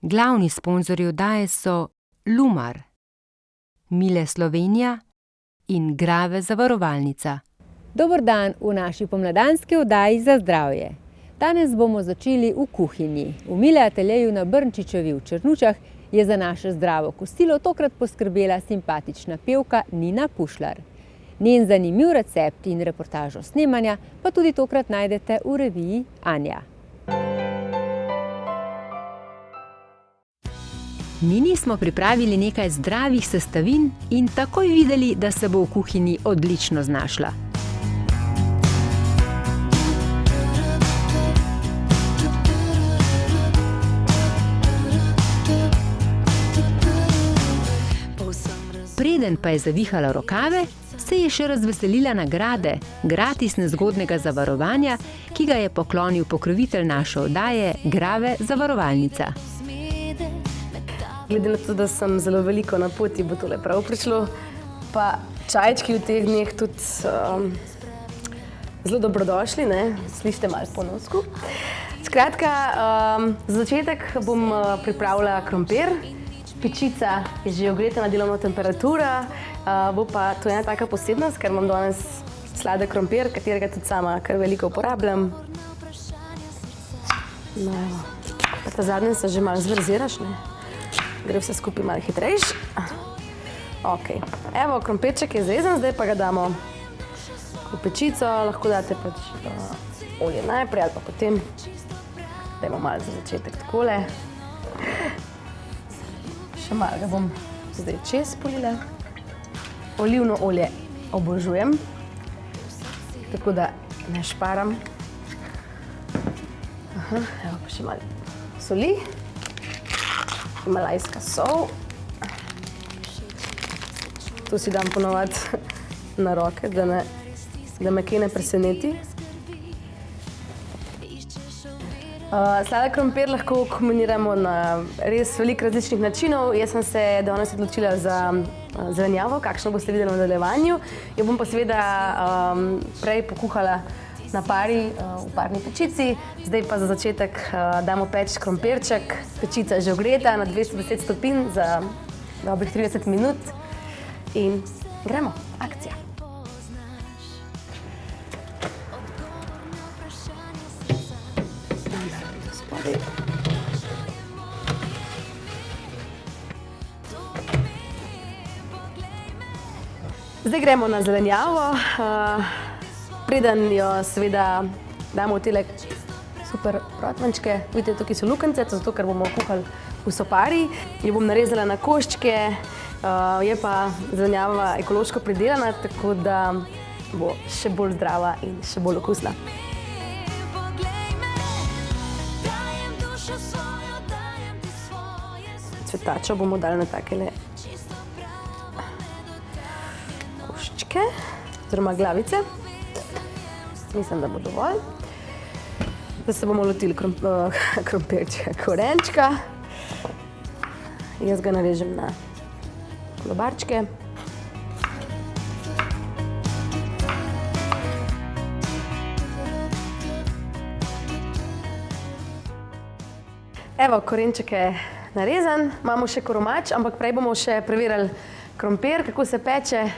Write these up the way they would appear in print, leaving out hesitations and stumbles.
Glavni sponzorji oddaje so Lumar, Mile Slovenija in Grave zavarovalnica. Dober dan v naši pomladanski oddaji Za zdravje. Danes bomo začeli v kuhinji. V Mile ateljeju na Brnčičevi v Črnučah je za naše zdravo kosilo tokrat poskrbela simpatična pevka Nina Pušlar. Njen zanimiv recept in reportažo snemanja pa tudi tokrat najdete v reviji Anja. Nini smo pripravili nekaj zdravih sestavin in takoj videli, da se bo v kuhinji odlično znašla. Preden pa je zavihala rokave, se je še razveselila nagrade, gratis nezgodnega zavarovanja, ki ga je poklonil pokrovitelj naše oddaje Grave zavarovalnica. Glede na to, da sem zelo veliko na poti, bo tole prav prišlo. Pa čajčki v teh dneh tudi zelo dobrodošli, ne? Slišite malo po nosku. Skratka, za začetek bom pripravila krompir. Pečica je že ogreta na delovno temperaturo, bo pa to ena taka posebnost, ker imam danes sladek krompir, katerega tudi sama kar veliko uporabljam. No, ta zadnje se že malo zverziraš, ne? Gre vse skupaj malo hitrejš. Ok, evo, krompirček je zrezan, zdaj pa ga damo v pečico, lahko date pač olje najprej ali pa potem. Dajmo malo za začetek takole. Še malo ga bom zdaj čez polila. Olivno olje obožujem, tako da ne šparam. Evo pa še malo soli. Himalajska sol. To si dam ponovadi na roke, da me kaj ne preseneti. Sladek krompir lahko kombiniramo na res veliko različnih načinov. Jaz sem se danes odločila za zelenjavo, kakšno boste videli v nadaljevanju. Jo bom pa seveda prej pokuhala na pari v parni pečici. Zdaj pa za začetek damo peč krompirček. Pečica je že ogreta na 210 stopinj za dobrih 30 minut. In gremo, akcija! Zdaj gremo na zelenjavo. Preden jo seveda damo v tele super protvančke. Vidite, tukaj so lukance, zato ker bomo kuhali v sopari. Jo bom narezala na koščke. Je pa zelenjava ekološko pridelana, tako da bo še bolj zdrava in še bolj okusna. Cvetačo bomo dali na takele koščke, oziroma glavice. Mislim, da bo dovolj. Zdaj se bomo lotili krompirčka, korenčka. Jaz ga narežem na kolobarčke. Evo, korenček je narezan. Imamo še koromač, ampak prej bomo še preverili krompir, kako se peče,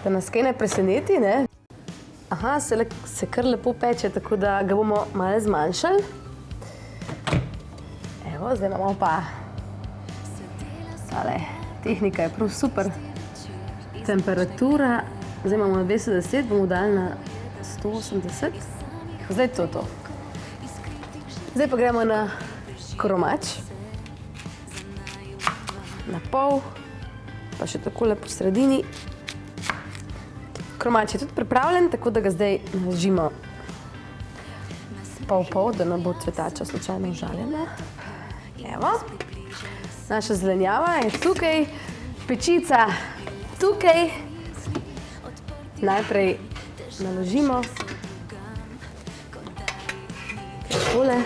da nas kaj ne preseneti, ne? Aha, se kar lepo peče, tako da ga bomo malo zmanjšali. Evo, zdaj imamo pa tale tehnika je prav super. Temperatura, zdaj imamo na 210, bomo dali na 180. Zdaj je to. Zdaj pa gremo na koromač. Na pol, pa še takole po sredini. Koromač je tudi pripravljen, tako da ga zdaj narežimo pol, da ne bo cvetača slučajno užaljena. Evo, naša zelenjava je tukaj, pečica tukaj. Najprej naložimo takole.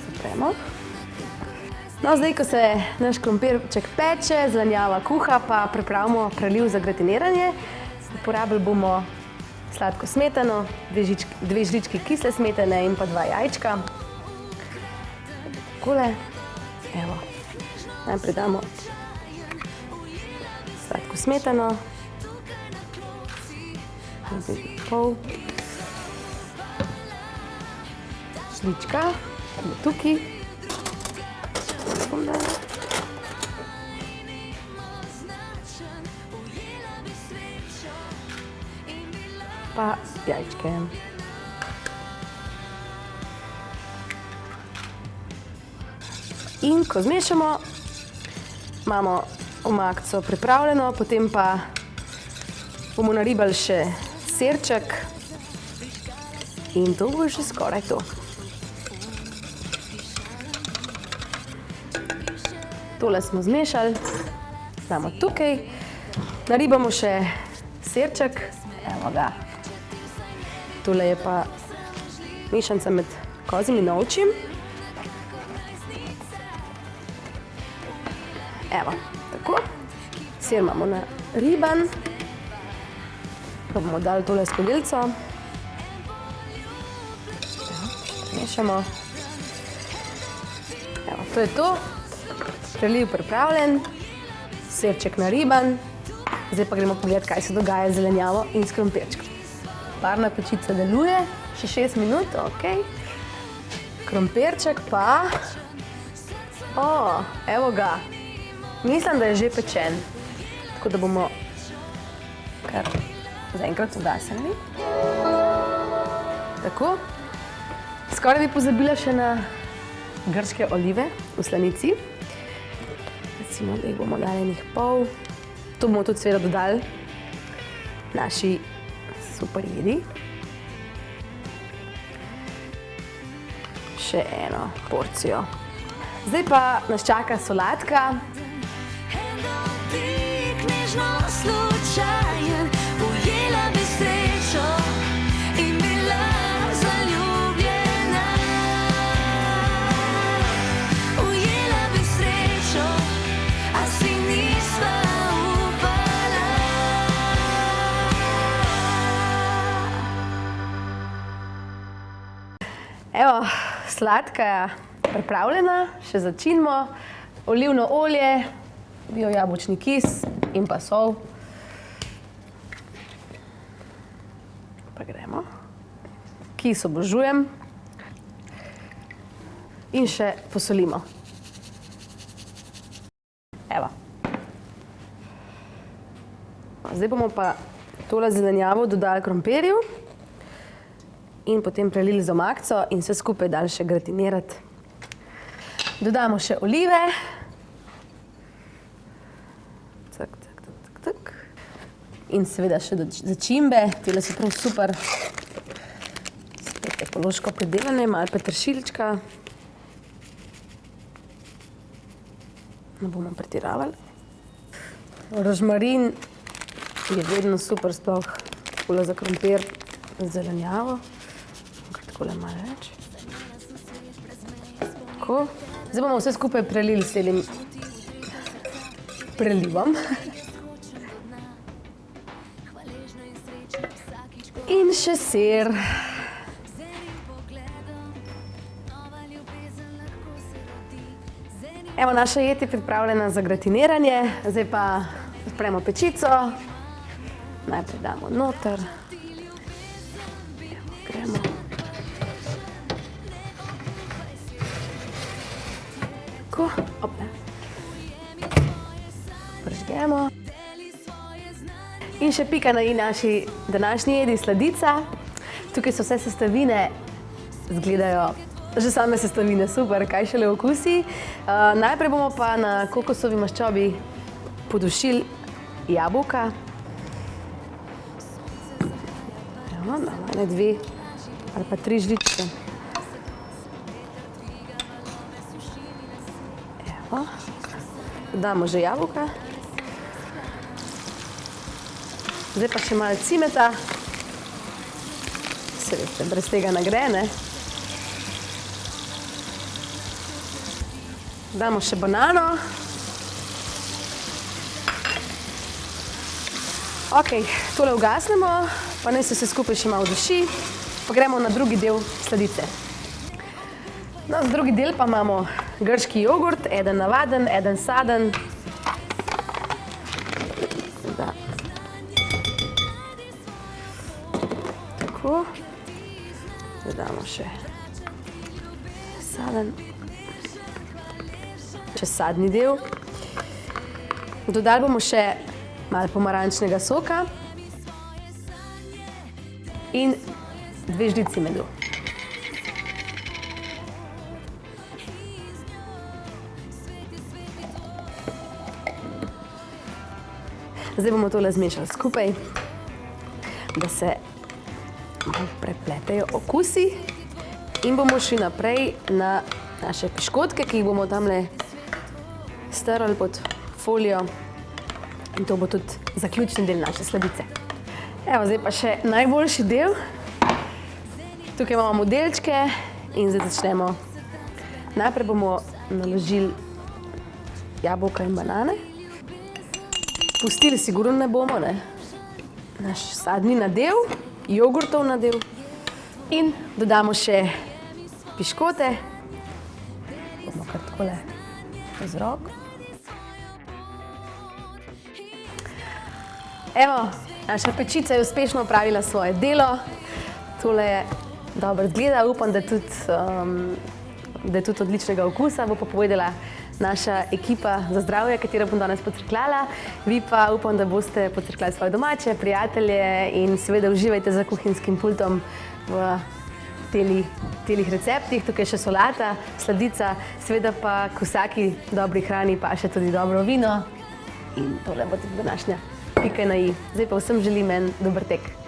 Zapremo. No, zdaj, ko se naš krompirček peče, zelenjava kuha, pa pripravimo preliv za gratiniranje. Uporabili bomo sladko smetano, 2 žlički kisle smetane in pa 2 jajčka. Takole. Evo. Najprej damo sladko smetano. Pol žlička, tukaj. Pa jajčke. In ko zmešamo, imamo omakco pripravljeno, potem pa bomo naribali še sirček in to bo že skoraj to. Tole smo zmešali, damo tukaj, naribamo še sirček, evo ga. Tole je pa mešanca med kozjim in ovčjim. Evo, tako. Sir imamo nariban. Pa bomo dali tole skodelico. Mešamo. Evo, to je to. Preliv pripravljen. Sirček nariban. Zdaj pa gremo pogledati, kaj se dogaja z zelenjavo in s krompirčkom. Parna pečica deluje, še 6 minut, ok. Krompirček pa... evo ga. Mislim, da je že pečen. Tako da bomo kar zaenkrat ugasnili. Tako. Skoraj bi pozabila še na grške olive v slanici. Recimo, da jih bomo dali enih pol. To bomo tudi seveda dodali naši super jedi. Še eno porcijo. Zdaj pa nas čaka solatka. Evo, sladka je pripravljena, še začinimo. Olivno olje, bio jabolčni kis in pa sol. Pa gremo. Kis obožujem. In še posolimo. Evo. Zdaj bomo pa tole zelenjavo dodali krompirju. In potem prelili z omakco in vse skupaj dali še gratinirati. Dodamo še olive. Tak, tak, tak, tak, tak. In seveda še začimbe. Tele so prav super. Spet ekološko pridelane, malo peteršilčka. Ne bomo pretiravali. Rožmarin je vedno super, sploh takole za krompir z zelenjavo. Takole malo več. Tako. Zdaj bomo vse skupaj prelili s celim prelivom. In še sir. Evo, naša jed je pripravljena za gratiniranje. Zdaj pa odpremo pečico. Najprej damo noter. Evo, gremo. Opne. Prižgemo. In še pika na i naši današnji jedi, sladica. Tukaj so vse sestavine, izgledajo že same sestavine super, kaj šele okusi. Najprej bomo pa na kokosovi maščobi podušili jabolka. Evo, damo ene 2 ali pa 3 žličke. Damo že jabolka. Zdaj pa še malo cimeta. Se veste, brez tega ne gre, ne? Damo še banano. Ok, tole ugasnemo, pa naj se vse skupaj še malo duši, pa gremo na drugi del sladice. No, za drugi del pa imamo grški jogurt, eden navaden, eden saden. Tako. Dodamo še saden, še sadni del. Dodali bomo še malo pomarančnega soka in 2 žlici medu. Zdaj bomo tole zmešali skupaj, da se malo prepletejo okusi in bomo šli naprej na naše piškotke, ki jih bomo tamle strli pod folijo in to bo tudi zaključni del naše sladice. Evo, zdaj pa še najboljši del. Tukaj imamo modelčke in zdaj začnemo. Najprej bomo naložili jabolka in banane. Pustili sigurno ne bomo, ne? Naš sadni nadev, jogurtov nadev in dodamo še piškote. Bomo kar takole z roko. Evo, naša pečica je uspešno opravila svoje delo. Tole je dobro izgleda, upam, da je tudi odličnega okusa, bo pa povedala naša ekipa za zdravje, katero bom danes pocrkljala. Vi pa upam, da boste pocrkljali svoje domače, prijatelje in seveda uživajte za kuhinjskim pultom v telih receptih. Tukaj je še solata, sladica, seveda pa k vsaki dobri hrani pa še tudi dobro vino. In tole bo tudi današnja pika na i. Zdaj pa vsem želim en dober tek.